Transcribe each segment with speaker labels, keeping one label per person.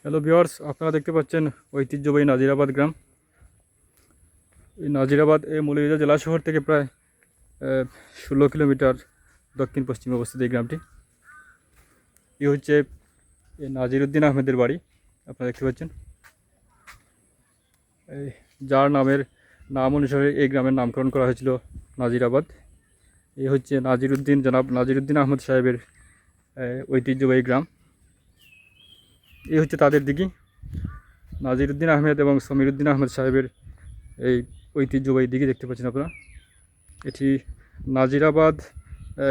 Speaker 1: Hello viewers, আপনারা দেখতে পাচ্ছেন ঐতিহ্যবাহী নাজিরাবাদ গ্রাম। এই নাজিরাবাদ এই মৌলভীবাজার জেলা শহর থেকে প্রায় 16 কিলোমিটার দক্ষিণ পশ্চিমে অবস্থিত এই গ্রামটি। এ হচ্ছে এই নাজিরুদ্দিন আহমেদের বাড়ি। আপনারা দেখতে পাচ্ছেন এই যার নাম অনুসারে এই গ্রামের নামকরণ করা হয়েছিল নাজিরাবাদ। এই হচ্ছে জনাব নাজিরুদ্দিন আহমেদ সাহেবের ঐতিহ্যবাহী গ্রাম। এই হচ্ছে তাদের দিঘি। নাজিরুদ্দিন আহমেদ এবং সমীরুদ্দিন আহমেদ সাহেবের এই ঐতিহ্যবাহী দিঘি দেখতে পাচ্ছেন আপনারা। এটি নাজিরাবাদ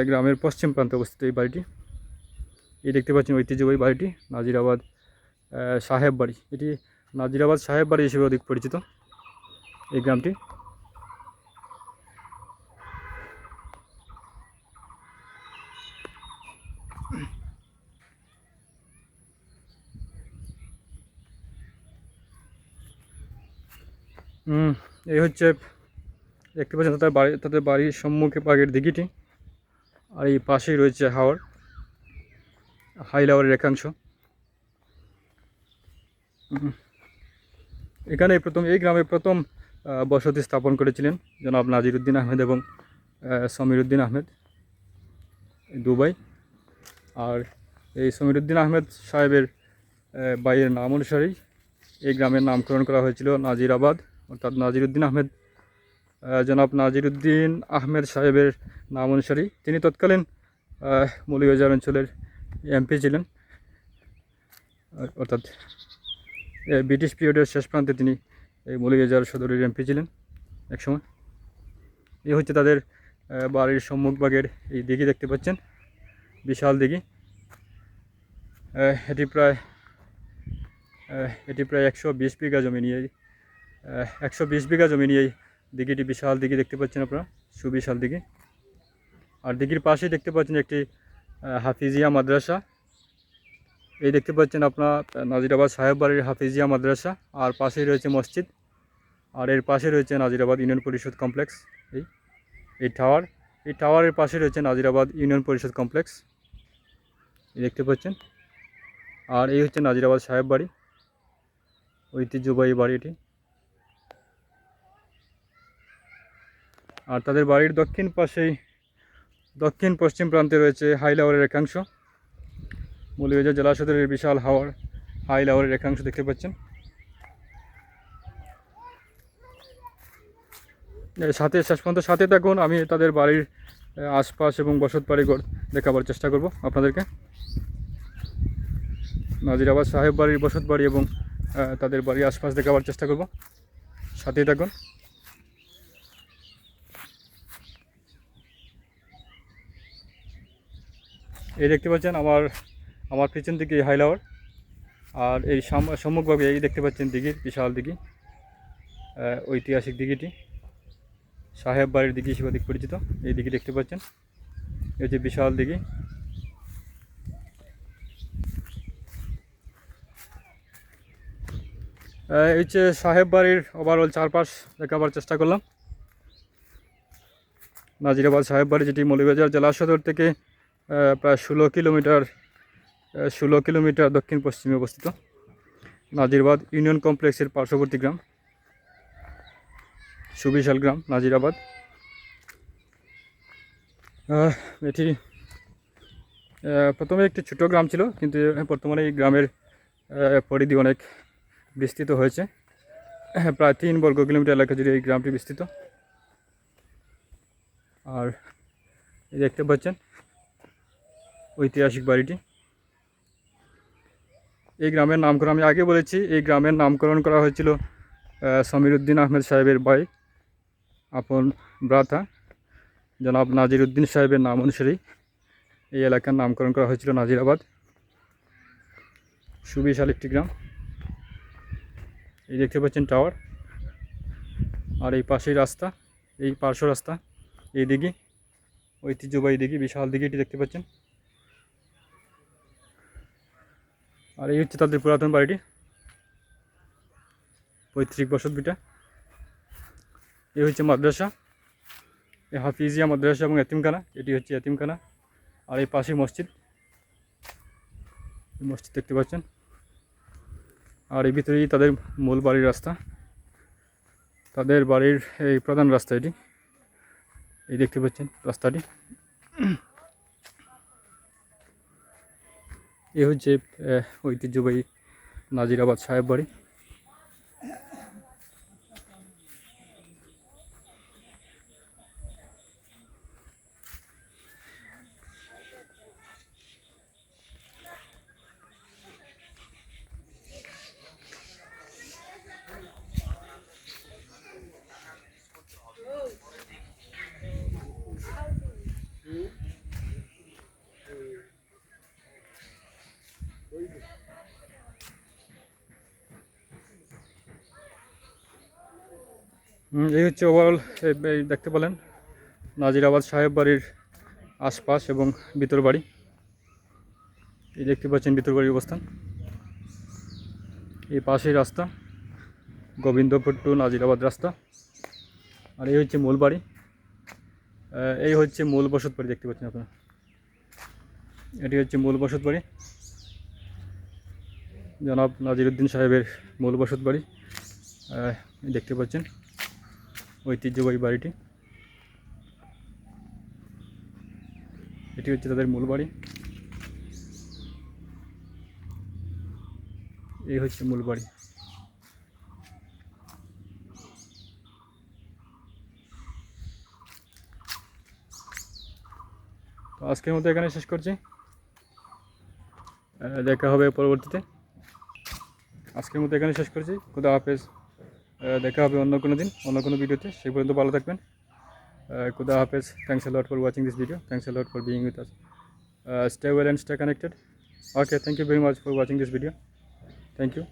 Speaker 1: গ্রামের পশ্চিম প্রান্তে অবস্থিত এই বাড়িটি। এই দেখতে পাচ্ছেন ঐতিহ্যবাহী বাড়িটি নাজিরাবাদ সাহেব বাড়ি। এটি নাজিরাবাদ সাহেব বাড়ি হিসেবে অধিক পরিচিত এই গ্রামটি। এই হচ্ছে দেখতে পাচ্ছেন তাদের বাড়ির সম্মুখে বাগের দিঘিটি, আর এই পাশেই রয়েছে হাইলাওয়ারের একাংশ। এই গ্রামে প্রথম বসতি স্থাপন করেছিলেন জনাব নাজিরুদ্দিন আহমেদ এবং সমীরুদ্দিন আহমেদ দুবাই। আর এই সমীরুদ্দিন আহমেদ সাহেবের ভাইয়ের নাম অনুসারেই এই গ্রামের নামকরণ করা হয়েছিল নাজিরাবাদ, অর্থাৎ নাজিরুদ্দিন আহমেদ। জনাব নাজিরুদ্দিন আহমেদ সাহেবের নাম অনুসারেই তিনি তৎকালীন মৌলভীবাজার অঞ্চলের এমপি ছিলেন, অর্থাৎ ব্রিটিশ পিরিয়ডের শেষ প্রান্তে তিনি এই মৌলভীবাজার সদরের এমপি ছিলেন একসময়। এই হচ্ছে তাদের বাড়ির সম্মুখভাগের এই দিঘি দেখতে পাচ্ছেন, বিশাল দিঘি। এটি প্রায় 120 বিঘা জমি নিয়ে 120 বিঘা জমি নিয়ে এই দিঘিটি, বিশাল দিঘি দেখতে পাচ্ছেন আপনারা, সুবিশাল দিঘি। আর দিঘির পাশেই দেখতে পাচ্ছেন একটি হাফিজিয়া মাদ্রাসা। এই দেখতে পাচ্ছেন আপনার নাজিরাবাদ সাহেব বাড়ির হাফিজিয়া মাদ্রাসা, আর পাশেই রয়েছে মসজিদ, আর এর পাশে রয়েছে নাজিরাবাদ ইউনিয়ন পরিষদ কমপ্লেক্স। এই টাওয়ারের পাশে রয়েছে নাজিরাবাদ ইউনিয়ন পরিষদ কমপ্লেক্স, এই দেখতে পাচ্ছেন। আর এই হচ্ছে নাজিরাবাদ সাহেব বাড়ি, ঐতিহ্যবাহী বাড়িটি। আর তাদের বাড়ির দক্ষিণ পশ্চিম প্রান্তে রয়েছে হাইলাওয়ারের একাংশ। মৌলভীবাজার জেলা সদরের বিশাল হাইলাওয়ারের একাংশ দেখতে পাচ্ছেন। শেষ পর্যন্ত সাথে থাকুন, আমি তাদের বাড়ির আশপাশ এবং বসত বাড়িঘর দেখাবার চেষ্টা করব আপনাদেরকে। নাজিরাবাদ সাহেব বাড়ির বসত বাড়ি এবং তাদের বাড়ির আশপাশ দেখাবার চেষ্টা করব, সাথেই থাকুন। এই দেখতে পাচ্ছেন আমার পিছন দিকে হাইলাওয়ার, আর এই সম্মুখভাবে এই দেখতে পাচ্ছেন বিশাল দিঘি, ঐতিহাসিক দিঘিটি সাহেব বাড়ির দিঘি হিসেবে অধিক পরিচিত। এই দিঘি দেখতে পাচ্ছেন, এই যে বিশাল দিঘি। এই হচ্ছে সাহেব বাড়ির ওভারঅল চারপাশ দেখাবার চেষ্টা করলাম। নাজিরাবাদ সাহেব বাড়ি, যেটি মৌলভীবাজার জেলা সদর থেকে প্রায় 16 কিলোমিটার দক্ষিণ পশ্চিমে অবস্থিত। নাজিরাবাদ ইউনিয়ন কমপ্লেক্সের পার্শ্ববর্তী গ্রাম, সুবিশাল গ্রাম নাজিরাবাদ। এটি প্রথমে একটি ছোট গ্রাম ছিল, কিন্তু বর্তমানে এই গ্রামের পরিধি অনেক বিস্তৃত হয়েছে। প্রায় 3 বর্গ কিলোমিটার এলাকা জুড়ে এই গ্রামটি বিস্তৃত। আর এই দেখতে পাচ্ছেন ঐতিহাসিক বাড়িটি। এই গ্রামের নামকরণ আমি আগে বলেছি, এই গ্রামের নামকরণ করা হয়েছিল সমীরুদ্দিন আহমেদ সাহেবের ভাই আপন ভ্রাতা জনাব নাজিরুদ্দিন সাহেবের নাম অনুসারেই এই এলাকার নামকরণ করা হয়েছিল নাজিরাবাদ। সুবিশাল একটি গ্রাম। এই দেখতে পাচ্ছেন টাওয়ার, আর এই পাশেই রাস্তা, এই পার্শ্ব রাস্তা, এই দিঘি, ঐতিহ্যবাহী দিঘি, বিশাল দিঘিটি দেখতে পাচ্ছেন। আর এই হচ্ছে তাদের পুরাতন বাড়িটি, পৈতৃক বসত ভিটা। এই হচ্ছে মাদ্রাসা, এই হাফিজিয়া মাদ্রাসা এবং এতিমখানা, এটি হচ্ছে এতিমখানা। আর এই পাশে মসজিদ দেখতে পাচ্ছেন। আর এই ভিতরেই তাদের মূল বাড়ির রাস্তা, তাদের বাড়ির এই প্রধান রাস্তা এটি, এই দেখতে পাচ্ছেন রাস্তাটি। এ হচ্ছে ঐতিহ্যবাহী নাজিরাবাদ সাহেব বাড়ি। এই হচ্ছে ওভারঅল দেখতে পেলেন নাজিরাবাদ সাহেব বাড়ির আশপাশ এবং ভিতর বাড়ি। এই দেখতে পাচ্ছেন ভিতর বাড়ির অবস্থান। এই পাশেই রাস্তা, গোবিন্দপুর টু নাজিরাবাদ রাস্তা। আর এই হচ্ছে মূল বাড়ি, এই হচ্ছে মূল বসত বাড়ি, দেখতে পাচ্ছেন আপনারা। এটি হচ্ছে মূল বসত বাড়ি, জনাব নাজিরুদ্দিন সাহেবের মূল বসত বাড়ি। দেখতে পাচ্ছেন ঐতিহ্যবাহী বাড়িটি, এটি হচ্ছে তাদের মূল বাড়ি। এই হচ্ছে মূল বাড়ি। তো আজকের মতো এখানে শেষ করছি, দেখা হবে পরবর্তীতে। আজকের মতো এখানে শেষ করছি, খুদা হাফেজ। দেখা হবে অন্য কোনো দিন, অন্য কোনো ভিডিওতে। সেই পর্যন্ত ভালো থাকবেন। খুদা হাফেজ। Thanks a lot for watching this video. Thanks a lot for being with us. Stay well and stay connected. Okay, thank you very much for watching this video. Thank you.